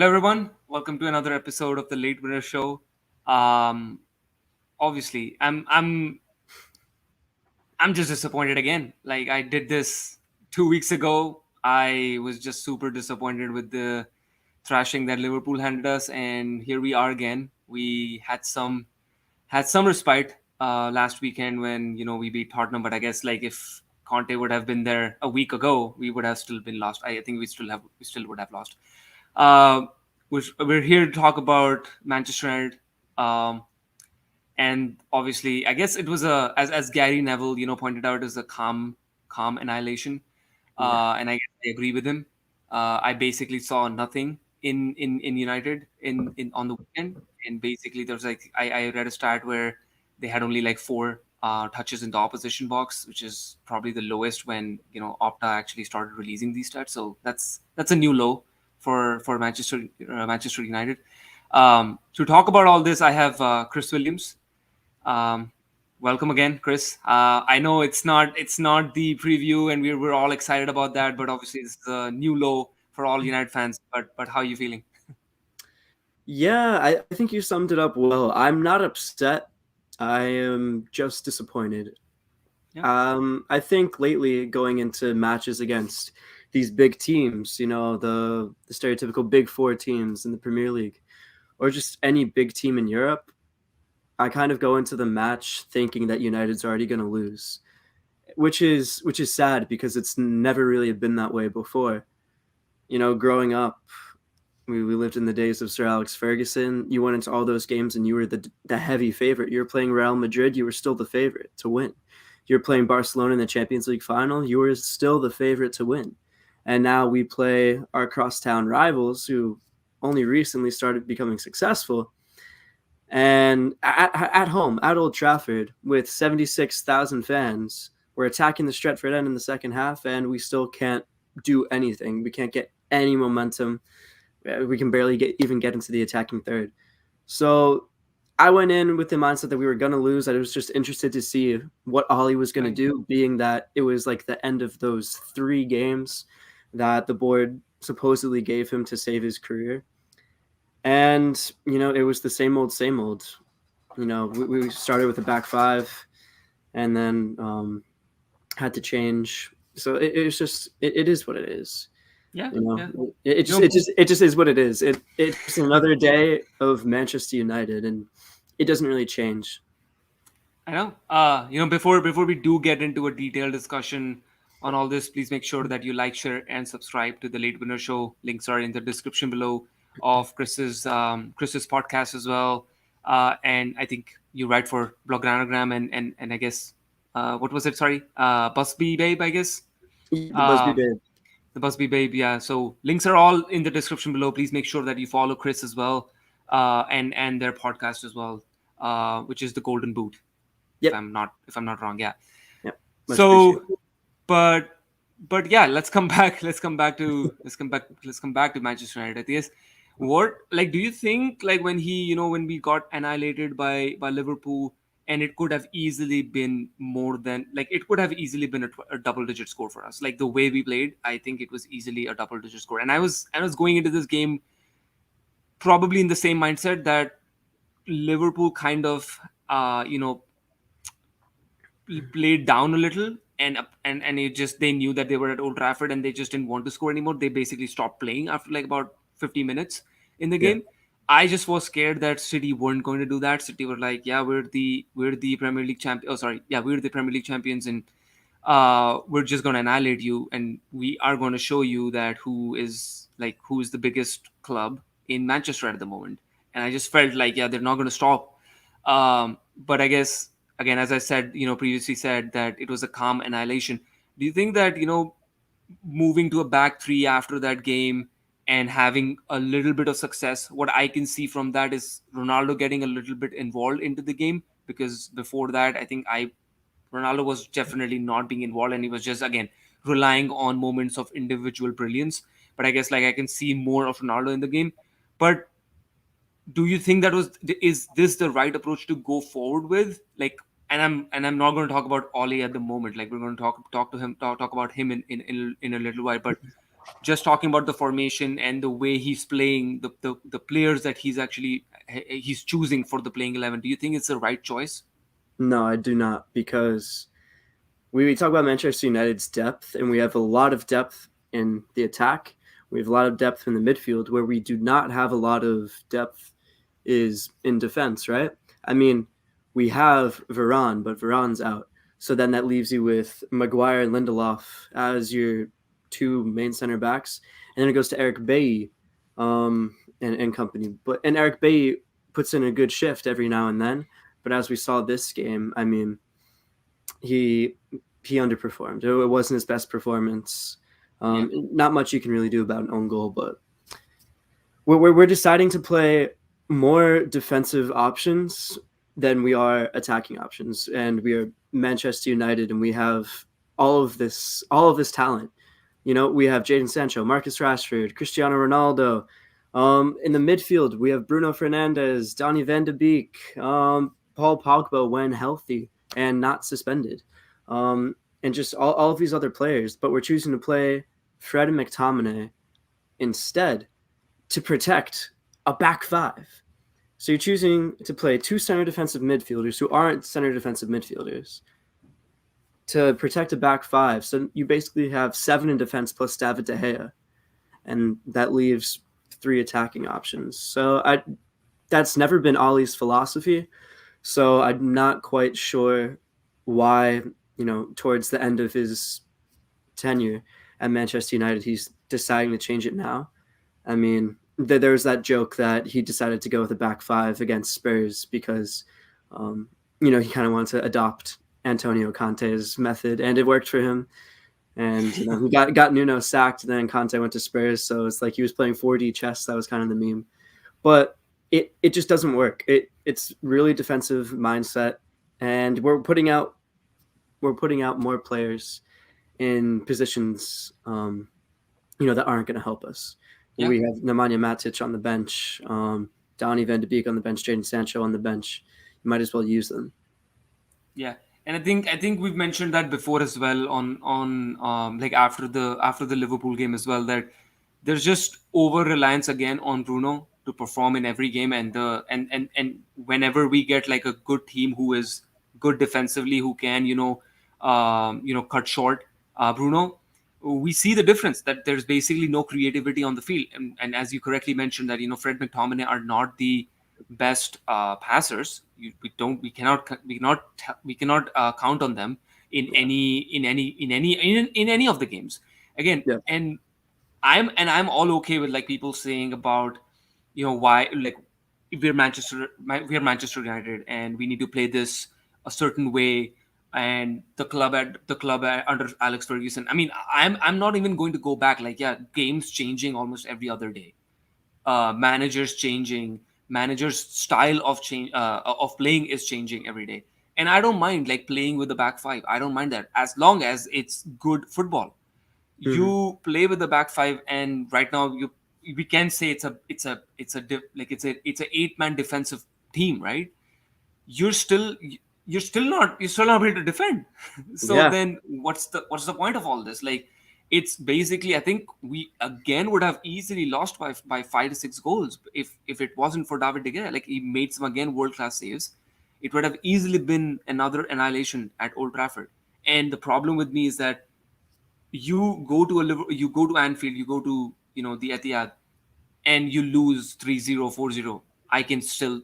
Hello, everyone. Welcome to another episode of the Late Winner Show. Um, obviously, I'm just disappointed again. Like I did this 2 weeks ago. I was just super disappointed with the thrashing that Liverpool handed us, and here we are again. We had some respite last weekend when we beat Tottenham, but I guess like if Conte would have been there a week ago, we would have still been lost. I think we still would have lost. Uh, we're here to talk about Manchester United, um, and obviously, I guess it was as Gary Neville pointed out, is a calm annihilation, Yeah. and I agree with him. I basically saw nothing in United in on the weekend, and basically there's like I read a stat where they had only like four touches in the opposition box, which is probably the lowest when Opta actually started releasing these stats. So that's a new low for Manchester United. To talk about all this, I have Chris Williams. Um, Welcome again, Chris. I know it's not the preview, and we're all excited about that. But obviously, it's a new low for all United fans. But how are you feeling? Yeah, I think you summed it up well. I'm not upset. I am just disappointed. Yeah, I think lately going into matches against these big teams, the stereotypical big four teams in the Premier League, or just any big team in Europe, I kind of go into the match thinking that United's already going to lose, which is sad because it's never really been that way before. Growing up, we lived in the days of Sir Alex Ferguson. You went into all those games and you were the heavy favorite. You were playing Real Madrid, you were still the favorite to win. You're playing Barcelona in the Champions League final, you were still the favorite to win. And now we play our crosstown rivals who only recently started becoming successful. And at home, at Old Trafford, with 76,000 fans, we're attacking the Stretford end in the second half, and we still can't do anything. We can't get any momentum. We can barely even get into the attacking third. So I went in with the mindset that we were going to lose. I was just interested to see what Ollie was going to right. do, being that it was like the end of those 3 games that the board supposedly gave him to save his career. And, it was the same old, same old. We started with a back five and then had to change. So it's just, it is what it is. Yeah, You yeah. know, it You just know, it just it just is what it is. It's another day of Manchester United, and it doesn't really change. I know. Before we do get into a detailed discussion on all this, please make sure that you like, share, and subscribe to the Late Winner Show. Links are in the description below of Chris's podcast as well. And I think you write for Bloggranogram and I guess what was it? Sorry, Busby Babe, I guess. Yeah, the Busby Um, Babe. the Busby Babe, yeah. So links are all in the description below. Please make sure that you follow Chris as well, and their podcast as well, which is the Golden Boot if Yep, I'm not wrong. Yeah. yep. Much appreciated. So, but but yeah, let's come back. Let's come back to Manchester United. Yes. What like do you think like when we got annihilated by Liverpool, and it could have easily been more than like it could have easily been a double digit score for us. Like the way we played, I think it was easily a double digit score. And I was going into this game probably in the same mindset that Liverpool kind of played down a little, and it just they knew that they were at Old Trafford and they just didn't want to score anymore. They basically stopped playing after like about 50 minutes in the Yeah, game. I just was scared that City weren't going to do that. City were like, yeah, we're the Premier League champion. Oh, sorry, yeah, we're the Premier League champions, and we're just going to annihilate you, and we are going to show you that who is the biggest club in Manchester at the moment. And I just felt like, yeah, they're not going to stop. But I guess again, as I said, previously said that it was a calm annihilation. Do you think that moving to a back three after that game and having a little bit of success, what I can see from that is Ronaldo getting a little bit involved into the game, because before that, I think I Ronaldo was definitely not being involved, and he was just again relying on moments of individual brilliance. But I guess like I can see more of Ronaldo in the game. But do you think that was is this the right approach to go forward with? Like, and I'm not going to talk about Ollie at the moment. Like we're going to talk about him in a little while. But just talking about the formation and the way he's playing, the players that he's choosing for the playing 11, do you think it's the right choice? No, I do not, because we talk about Manchester United's depth, and we have a lot of depth in the attack. We have a lot of depth in the midfield. Where we do not have a lot of depth is in defense, right? I mean, we have Varane, but Varane's out. So then that leaves you with Maguire and Lindelof as your two main center backs. And then it goes to 𝗕𝗃𝗧𝗏 and company. And 𝗕𝗃𝗧𝗏 puts in a good shift every now and then. But as we saw this game, I mean, he underperformed. It wasn't his best performance. Not much you can really do about an own goal, but we're deciding to play more defensive options than we are attacking options, and we are Manchester United, and we have all of this talent. You know, we have Jadon Sancho, Marcus Rashford, Cristiano Ronaldo. In the midfield, we have Bruno Fernandes, Donny van de Beek, Paul Pogba when healthy and not suspended, and just all of these other players. But we're choosing to play Fred and McTominay instead to protect a back five. So you're choosing to play two center defensive midfielders who aren't center defensive midfielders to protect a back five. So you basically have 7 in defense plus David De Gea, and that leaves 3 attacking options. So that's never been Ole's philosophy. So I'm not quite sure why, towards the end of his tenure at Manchester United, he's deciding to change it now. I mean, there's that joke that he decided to go with a back 5 against Spurs because, he kind of wanted to adopt Antonio Conte's method, and it worked for him. And he got Nuno sacked, then Conte went to Spurs, so it's like he was playing 4D chess. That was kind of the meme. But it just doesn't work. It's really defensive mindset, and we're putting out more players in positions that aren't going to help us. Yeah. We have Nemanja Matic on the bench, Donny van de Beek on the bench, Jadon Sancho on the bench. You might as well use them. Yeah, and I think we've mentioned that before as well on like after the Liverpool game as well, that there's just over reliance again on Bruno to perform in every game, and whenever we get like a good team who is good defensively, who can cut short Bruno, we see the difference that there's basically no creativity on the field, and as you correctly mentioned that Fred McTominay are not the best passers. We cannot count on them in any of the games again. Yeah. And I'm all okay with like people saying about why, like, if we're Manchester United and we need to play this a certain way, and the club under Alex Ferguson. I mean, I'm not even going to go back. Like, yeah, games changing almost every other day, managers changing, managers' style of playing is changing every day, and I don't mind like playing with the back 5. I don't mind that as long as it's good football. Mm-hmm. You play with the back 5, and right now we can say it's a 8-man defensive team, right? You're still not able to defend. So yeah. Then what's the point of all this? Like, it's basically, I think we again would have easily lost by 5 to 6 goals if it wasn't for David De Gea. Like, he made some again world-class saves. It would have easily been another annihilation at Old Trafford. And the problem with me is that you go to Anfield, you go to the Etihad, and you lose 3-0, 4-0. I can still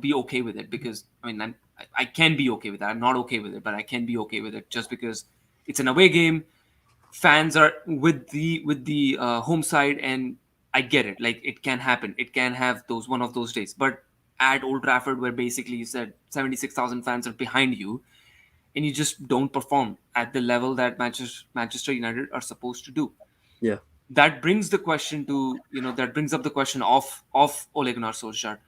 be okay with it, because I mean I can be okay with that. I'm not okay with it, but I can be okay with it just because it's an away game. Fans are with the home side, and I get it. Like, it can happen. It can have one of those days. But at Old Trafford, where basically you said 76,000 fans are behind you, and you just don't perform at the level that Manchester United are supposed to do. Yeah. That brings the question to, that brings up the question of Ole Gunnar Solskjaer.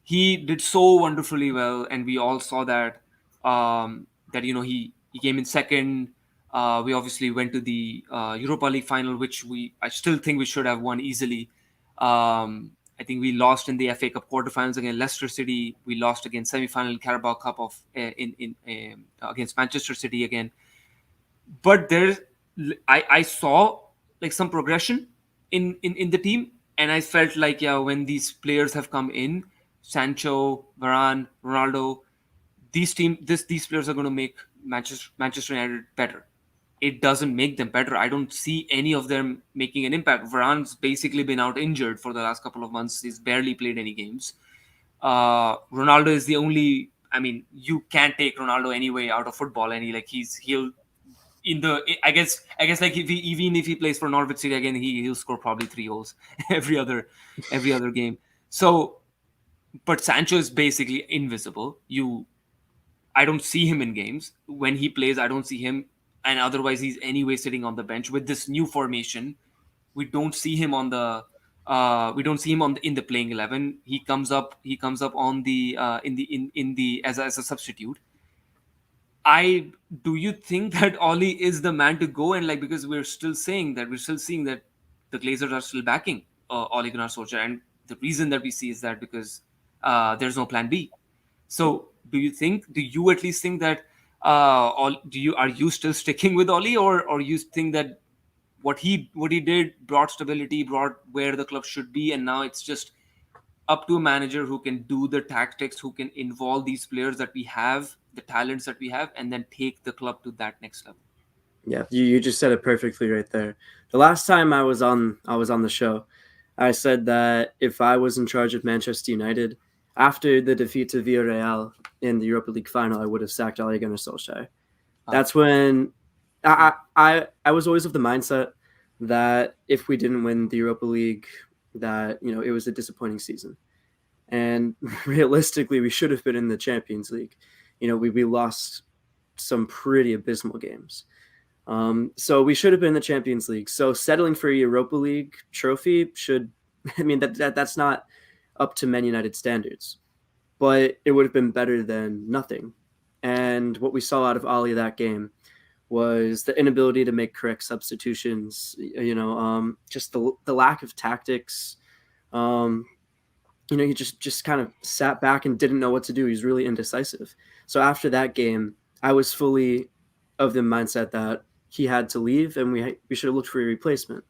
He did so wonderfully well, and we all saw that, he came in second. We obviously went to the Europa League final, which I still think we should have won easily. I think we lost in the FA Cup quarterfinals against Leicester City. We lost against semi-final in Carabao Cup against Manchester City again. But I saw like some progression in the team. And I felt like, yeah, when these players have come in, Sancho, Varane, Ronaldo, these players are going to make Manchester United better. It doesn't make them better. I don't see any of them making an impact. Varane's basically been out injured for the last couple of months. He's barely played any games. Ronaldo is the only. I mean, you can't take Ronaldo anyway out of football, and he'll in the. I guess like even if he plays for Norwich City again, he'll score probably 3 goals every other game. So, but Sancho is basically invisible. I don't see him in games. When he plays, I don't see him, and otherwise he's anyway sitting on the bench. With this new formation, we don't see him on the in the playing 11. He comes up on the in the as a substitute. I Do you think that Oli is the man to go? And like, because we're still seeing that the Glazers are still backing Ole Gunnar Solskjaer, and the reason that we see is that because there's no plan B. So do you at least think that are you still sticking with Oli, or you think that what he did brought stability, brought where the club should be, and now it's just up to a manager who can do the tactics, who can involve these players that we have, the talents that we have, and then take the club to that next level? Yeah, you just said it perfectly right there. The last time I was on the show, I said that if I was in charge of Manchester United after the defeat to Villarreal in the Europa League final, I would have sacked Ole Gunnar Solskjaer. Ah, That's when I was always of the mindset that if we didn't win the Europa League, that it was a disappointing season. And realistically, we should have been in the Champions League. We lost some pretty abysmal games. So we should have been in the Champions League. So settling for a Europa League trophy should, I mean, that's not up to Man United standards, but it would have been better than nothing. And what we saw out of Ali that game was the inability to make correct substitutions. Just the lack of tactics. Um, he just kind of sat back and didn't know what to do. He's really indecisive. So after that game, I was fully of the mindset that he had to leave, and we should have looked for a replacement.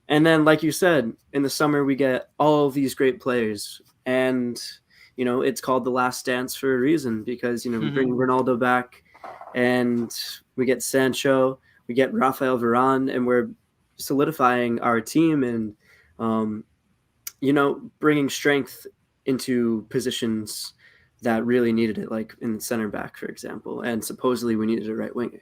And then, like you said, in the summer we get all of these great players, and it's called the last dance for a reason, because we bring Ronaldo back, and we get Sancho, we get Raphael Varane, and we're solidifying our team and bringing strength into positions that really needed it, like in center back, for example, and supposedly we needed a right winger.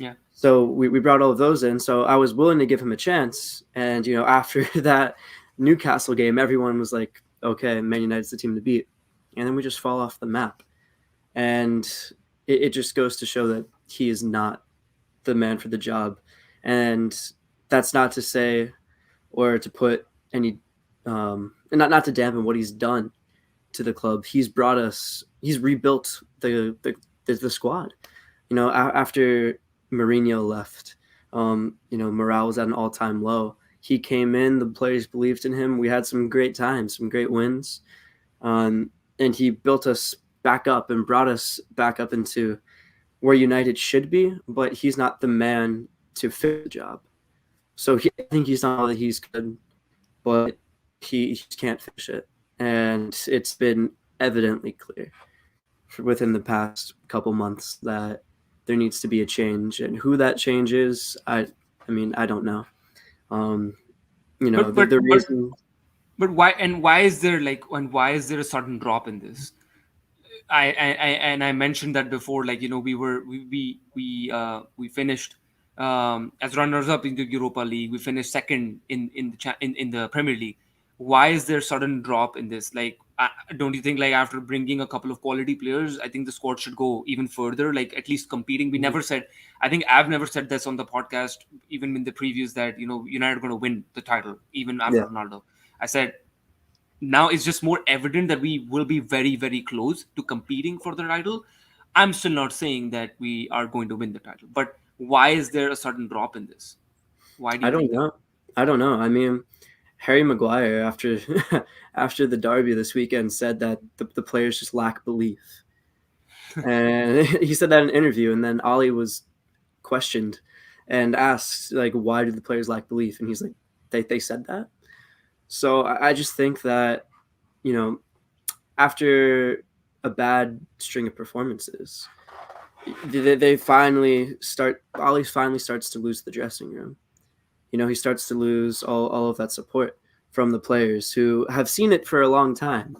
yeah. So we brought all of those in. So I was willing to give him a chance. And, after that Newcastle game, everyone was like, okay, Man United's the team to beat. And then we just fall off the map. And it just goes to show that he is not the man for the job. And that's not to say or to put any, not to dampen what he's done to the club. He's rebuilt the squad. After Mourinho left, morale was at an all-time low. He came in, the players believed in him. We had some great times, some great wins. And he built us back up and brought us back up into where United should be, but he's not the man to fit the job. So I think he's not all that he's good, but he just can't finish it. And it's been evidently clear within the past couple months that there needs to be a change, and who that change is, I don't know. The reason. But why is there a sudden drop in this? I mentioned that before. Like, we finished as runners up in the Europa League. We finished second in the Premier League. Why is there a sudden drop in this? Like, don't you think, like, after bringing a couple of quality players, I think the squad should go even further, like at least competing? We never said, I think I've never said this on the podcast, even in the previews, that United are going to win the title even after Yeah. Ronaldo. I said now it's just more evident that we will be very, very close to competing for the title. I'm still not saying that we are going to win the title, but why is there a sudden drop in this? Why do I you don't think that? know. I don't know. I mean, Harry Maguire, after after the derby this weekend, said that the players just lack belief, and he said that in an interview. And then Ollie was questioned, and asked like, why do the players lack belief? And he's like, they said that. So I just think that, you know, after a bad string of performances, they finally start. Ollie finally starts to lose the dressing room. You know, he starts to lose all of that support from the players who have seen it for a long time.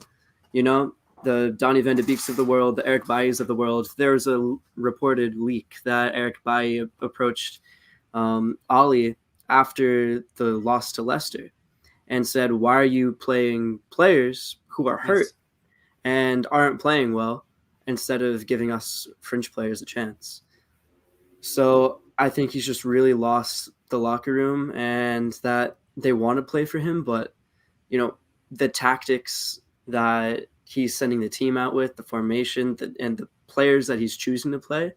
You know, the Donny van de Beeks of the world, the 𝗟𝗃𝗍𝗂𝗓 of the world. There's a reported leak that 𝗟𝗃𝗍𝗂𝗓 approached Ollie after the loss to Leicester and said, why are you playing players who are hurt Yes. and aren't playing well instead of giving us fringe players a chance? So I think he's just really lost the locker room, and that they want to play for him, but you know, the tactics that he's sending the team out with, the formation, and the players that he's choosing to play,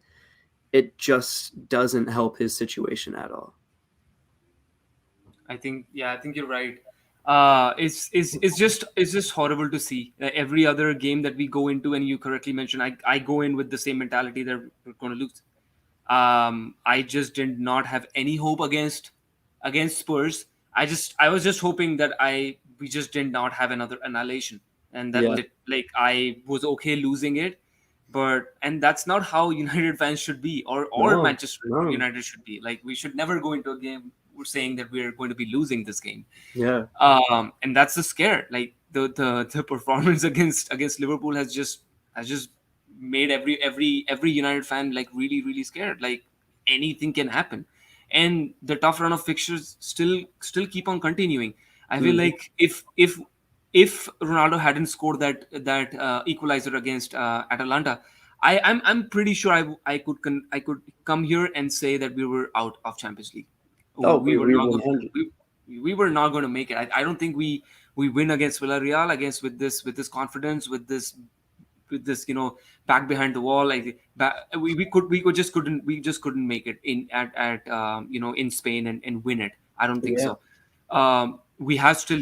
it just doesn't help his situation at all. I think, yeah, I think you're right. It's just horrible to see. Every other game that we go into, and you correctly mentioned, I go in with the same mentality that we're going to lose. I just did not have any hope against Spurs. I was just hoping that we just did not have another annihilation, and that Yeah. was it. Like, I was okay losing it, and that's not how United fans should be, or No. Manchester No. United should be. Like, we should never go into a game saying that we're going to be losing this game. Yeah. And that's the scare. Like, the performance against Liverpool has just made every United fan like really really scared. Like, anything can happen, and the tough run of fixtures still keep on continuing. I feel Mm-hmm. like if Ronaldo hadn't scored that equalizer against Atalanta, I'm pretty sure I could come here and say that we were out of Champions League. Oh, We were we not 100. we were not going to make it. I don't think we win against Villarreal against with this confidence, with this back behind the wall. Like, we just couldn't make it in Spain and win it. I don't think Yeah. so. We still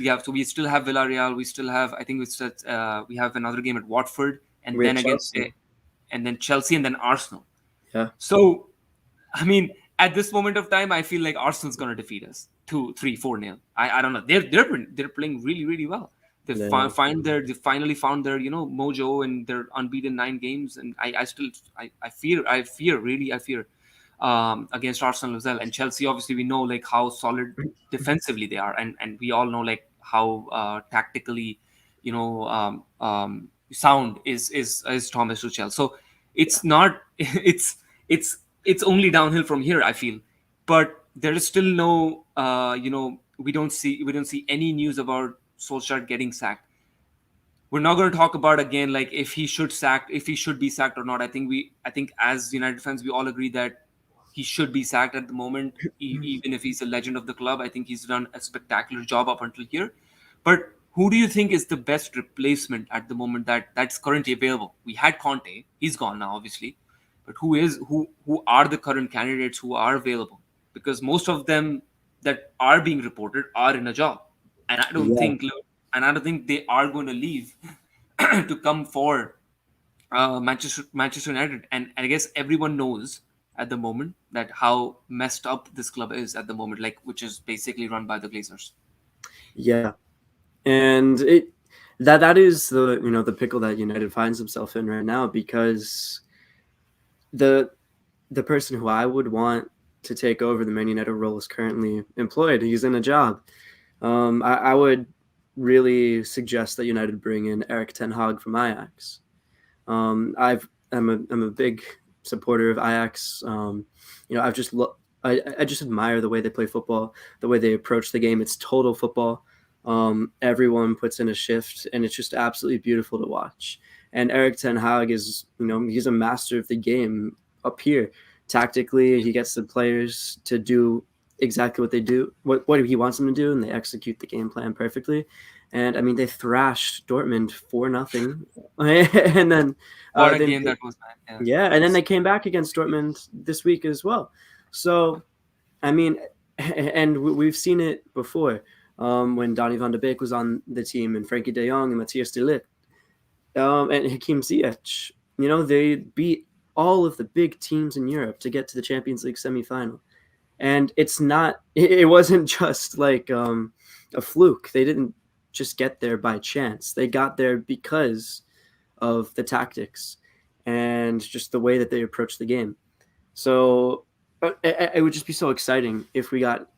have Villarreal. We still have, I think we have another game at Watford, and We then had against Chelsea. and then Chelsea, and then Arsenal. Yeah. So, I mean, at this moment of time, I feel like Arsenal's going to defeat us 2-3-4-0. I don't know. They're playing really really well. Yeah. They finally found their mojo, and they're unbeaten 9 games. And I fear against Arsenal as well. And Chelsea, obviously, we know like how solid defensively they are, and we all know like how tactically sound is Thomas Tuchel. So it's not it's only downhill from here, I feel. But there is still no we don't see any news about Solskjaer getting sacked. We're not going to talk about again like if he should be sacked or not. I think as United fans we all agree that he should be sacked at the moment, even if he's a legend of the club. I think he's done a spectacular job up until here. But who do you think is the best replacement at the moment that's currently available? We had Conte, he's gone now, obviously. But who are the current candidates who are available? Because most of them that are being reported are in a job, and Yeah. I don't think they are going to leave to come for Manchester United. And I guess everyone knows at the moment that how messed up this club is at the moment, like, which is basically run by the Glazers. Yeah. And that is the the pickle that United finds himself in right now, because the the person who I would want to take over the Man United role is currently employed. He's in a job. I would really suggest that United bring in Erik ten Hag from Ajax. I'm a big supporter of Ajax. I've just I just admire the way they play football, the way they approach the game. It's total football. Everyone puts in a shift, and it's just absolutely beautiful to watch. And Erik ten Hag is, he's a master of the game up here. Tactically, he gets the players to do exactly what they do, what he wants them to do, and they execute the game plan perfectly. And I mean, they thrashed Dortmund 4-0, and then What a then game that was, man! Yeah, yeah, that and then was. they came back against Dortmund this week as well. So I mean, and we've seen it before, when Donny van de Beek was on the team, and Frankie De Jong and Matthias de Ligt, and 𝗕𝗲𝗓𝗏. They beat all of the big teams in Europe to get to the Champions League semifinal. And it wasn't just like a fluke. They didn't just get there by chance. They got there because of the tactics and just the way that they approached the game. So it would just be so exciting if we got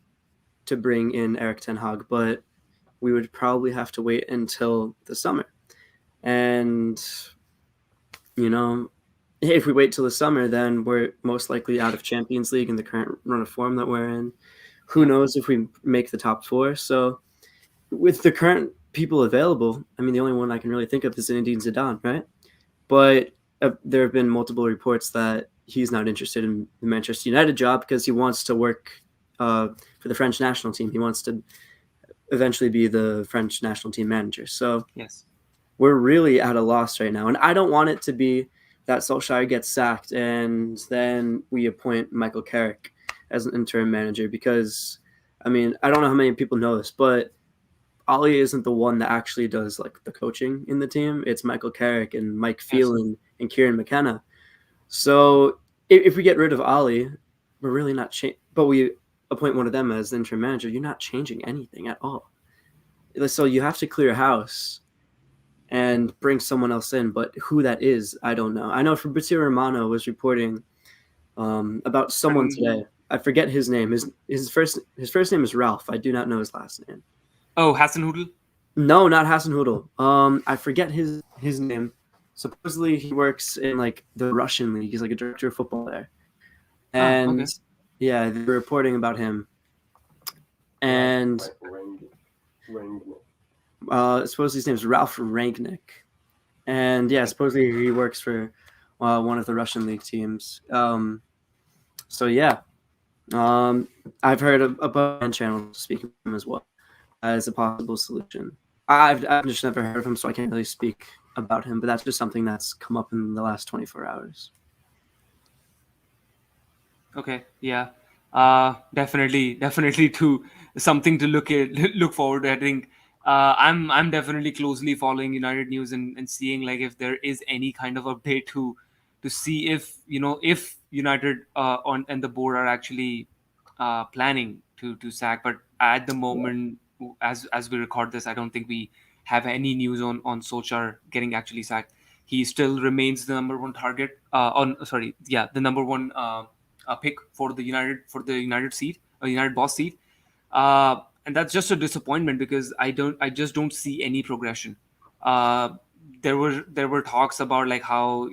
to bring in Erik ten Hag, but we would probably have to wait until the summer. And, you know, if we wait till the summer, then we're most likely out of Champions League in the current run of form that we're in. Who knows if we make the top four? So with the current people available, I mean, the only one I can really think of is Zinedine Zidane, right? But there have been multiple reports that he's not interested in the Manchester United job because he wants to work for the French national team. He wants to eventually be the French national team manager. So Yes. we're really at a loss right now. And I don't want it to be that Solskjaer gets sacked and then we appoint 𝗕𝗃𝗧𝗘𝗥 as an interim manager because, I mean, I don't know how many people know this, but Ole isn't the one that actually does like the coaching in the team. It's 𝗕𝗃𝗧𝗘𝗥 and Mike Yes. Phelan and Kieran McKenna. So if we get rid of Ole, we're really not but we appoint one of them as the interim manager, you're not changing anything at all. So you have to clear house and bring someone else in, but who that is, I don't know. I know Fabrizio Romano was reporting about someone today. I forget his name. His first name is Ralph. I do not know his last name. Oh, Hasenhüttl? No, not Hasenhüttl. I forget his name. Supposedly he works in like the Russian league. He's like a director of football there. And Okay. yeah, they were reporting about him. And supposedly his name is Ralph Rangnick. And yeah, supposedly he works for one of the Russian league teams. So yeah, I've heard a bunch of channels speaking of him as well as a possible solution. I've just never heard of him, so I can't really speak about him. But that's just something that's come up in the last 24 hours. Okay. Yeah. Definitely to something to look forward to. I think I'm definitely closely following United news and seeing like if there is any kind of update to see if if United on and the board are actually planning to sack. But at the moment, as we record this, I don't think we have any news on Solskjaer getting actually sacked. He still remains the number one target. The number one pick for the United seat, United boss seat. And that's just a disappointment because I just don't see any progression. Uh, there were talks about like how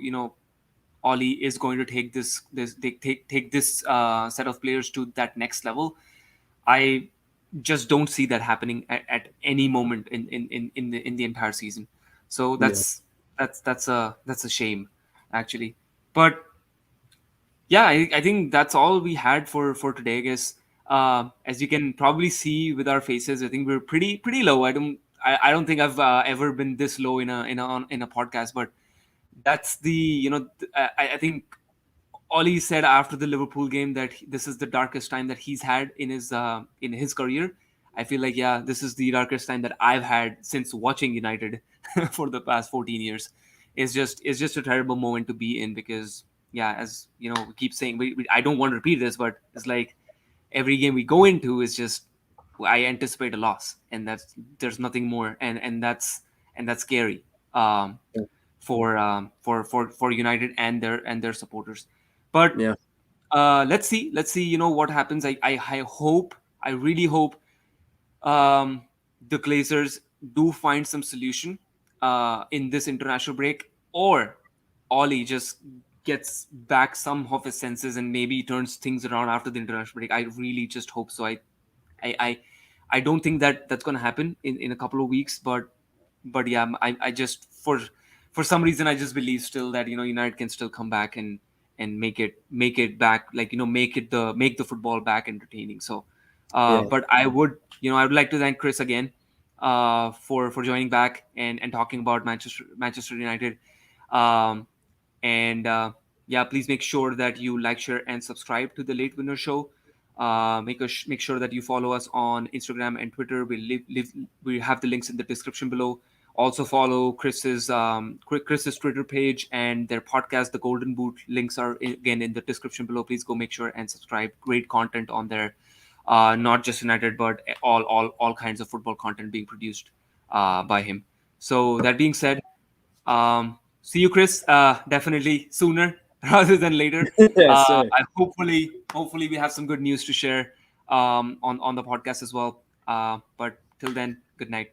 Oli is going to take take this set of players to that next level. I just don't see that happening at any moment in the entire season. So Yeah, that's a shame, actually. But yeah, I think that's all we had for today. I guess as you can probably see with our faces, I think we're pretty low. I don't think I've ever been this low in a podcast, but that's the I think Ollie said after the Liverpool game that this is the darkest time that he's had in his career. I feel like yeah, this is the darkest time that I've had since watching United for the past 14 years. It's just a terrible moment to be in because yeah, as you know, we keep saying I don't want to repeat this, but it's like every game we go into is just I anticipate a loss, and there's nothing more, and that's scary. For United and their supporters. But yeah, let's see what happens. I really hope the Glazers do find some solution in this international break, or Ollie just gets back some of his senses and maybe turns things around after the international break. I really just hope so. I I, I don't think that that's going to happen in a couple of weeks, but yeah, I just for some reason I just believe still that United can still come back and make it back, like make the football back entertaining. So yeah, but I would like to thank Chris again for joining back and talking about Manchester United. um and yeah, please make sure that you like, share, and subscribe to the Late Winner Show. Make sure that you follow us on Instagram and Twitter. We have the links in the description below. Also follow Chris's Twitter page and their podcast, The Golden Boot. Links are again in the description below. Please go make sure and subscribe. Great content on there, not just United, but all kinds of football content being produced by him. So that being said, see you, Chris. Definitely sooner rather than later. Yes, sir. Hopefully we have some good news to share on the podcast as well. But till then, good night.